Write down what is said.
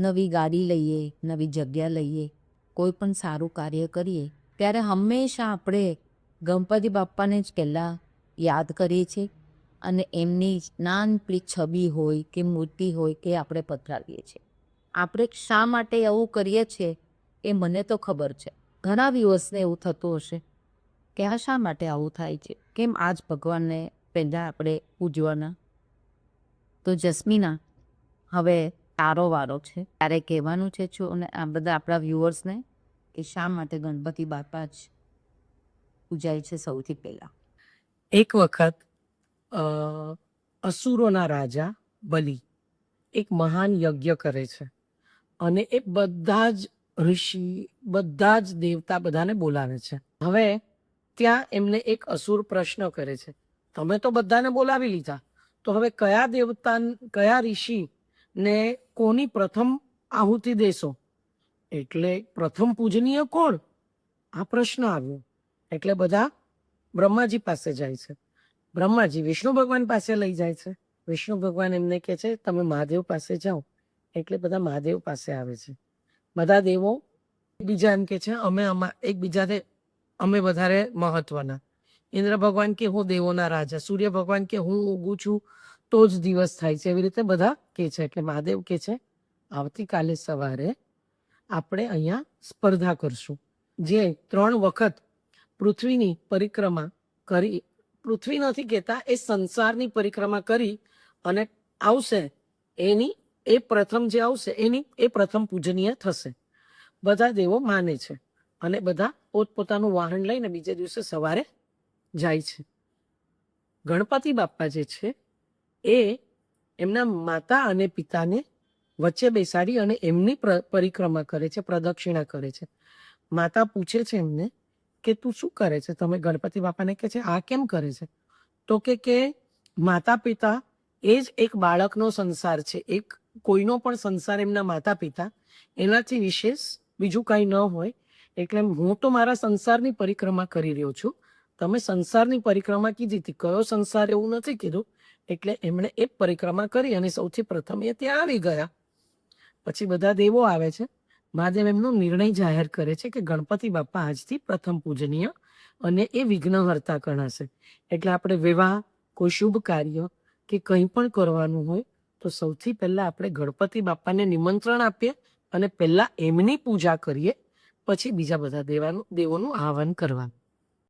નવી ગાડી લઈએ, નવી જગ્યા લઈએ, કોઈ પણ સારું કાર્ય કરીએ ત્યારે હંમેશા આપણે ગણપતિ બાપ્પાને જ પહેલાં યાદ કરીએ છીએ અને એમની નાનપણી છબી હોય કે મૂર્તિ હોય કે આપણે પધરાવીએ છીએ. આપણે શા માટે આવું કરીએ છીએ એ મને તો ખબર છે. ઘણા દિવસને એવું થતું હશે કે આ શા માટે આવું થાય છે, કેમ આજ ભગવાનને પહેલાં આપણે પૂજવાના. તો જસ્મીના, હવે તારો વારો છે. તારે કહેવાનું છે છું અને આ બધા આપણા વ્યુઅર્સને કે શા માટે ગણપતિ બાપા જ પૂજાય છે સૌથી પહેલાં. એક વખત અસુરોના રાજા બલિ એક મહાન યજ્ઞ કરે છે અને એ બધા જ ઋષિ, બધા જ દેવતા બધાને બોલાવે છે. હવે ત્યાં એમને એક અસુર પ્રશ્ન કરે છે, તમે તો બધાને બોલાવી લીધા, તો હવે કયા દેવતા, કયા ઋષિ ને કોની પ્રથમ આહુતિ દેશો? એટલે પ્રથમ પૂજનીય કોણ? આ પ્રશ્ન આવ્યો. એટલે બધા બ્રહ્માજી પાસે જાય છે. બ્રહ્માજી વિષ્ણુ ભગવાન પાસે લઈ જાય છે. વિષ્ણુ ભગવાન એમને કહે છે તમે મહાદેવ પાસે જાઓ. એટલે બધા મહાદેવ પાસે આવે છે. બધા દેવો એકબીજા એમ કે છે એકબીજાને અમે વધારે મહત્વના. ઇન્દ્ર ભગવાન કે હું દેવોના રાજા, સૂર્ય ભગવાન કે હું ઉગું છું તો જ દિવસ થાય છે. એવી રીતે બધા કે છે. એટલે મહાદેવ કે છે આવતીકાલે સવારે આપણે અહીંયા સ્પર્ધા કરશું. જે 3 વખત પૃથ્વીની પરિક્રમા કરી, પૃથ્વી નથી કહેતા, એ સંસારની પરિક્રમા કરી અને આવશે, એ પ્રથમ જે આવશે એ પ્રથમ પૂજનીય થશે. બધા દેવો માને છે અને બધા પોતપોતાનું વાહન લઈને બીજે દિવસે સવારે જાય છે. ગણપતિ બાપ્પા જે છે એ એમના માતા અને પિતાને વચ્ચે બેસાડી અને એમની પરિક્રમા કરે છે, પ્રદક્ષિણા કરે છે. માતા પૂછે છે એમને કે તું શું કરે છે? તમે ગણપતિ બાપાને કહે છે આ કેમ કરે છે? તો કે માતા પિતા એ જ એક બાળકનો સંસાર છે. એક કોઈનો પણ સંસાર એમના માતા પિતા, એનાથી વિશેષ બીજું કાંઈ ન હોય. એટલે હું તો મારા સંસારની પરિક્રમા કરી રહ્યો છું. તમે સંસારની પરિક્રમા કીધી હતી, કયો સંસાર એવું નથી કીધું. એટલે એમણે એ પરિક્રમા કરી અને સૌથી પ્રથમ એ ત્યાં આવી ગયા. પછી બધા દેવો આવે છે. મહાદેવ એમનો નિર્ણય જાહેર કરે છે કે ગણપતિ બાપ્પા આજથી પ્રથમ પૂજનીય અને એ વિઘ્નહર્તા ગણાશે. એટલે આપણે વિવાહ, કોઈ શુભ કાર્ય કે કંઈ પણ કરવાનું હોય તો સૌથી પહેલાં આપણે ગણપતિ બાપ્પાને નિમંત્રણ આપીએ અને પહેલાં એમની પૂજા કરીએ, પછી બીજા બધા દેવોનું આહવાન કરવાનું.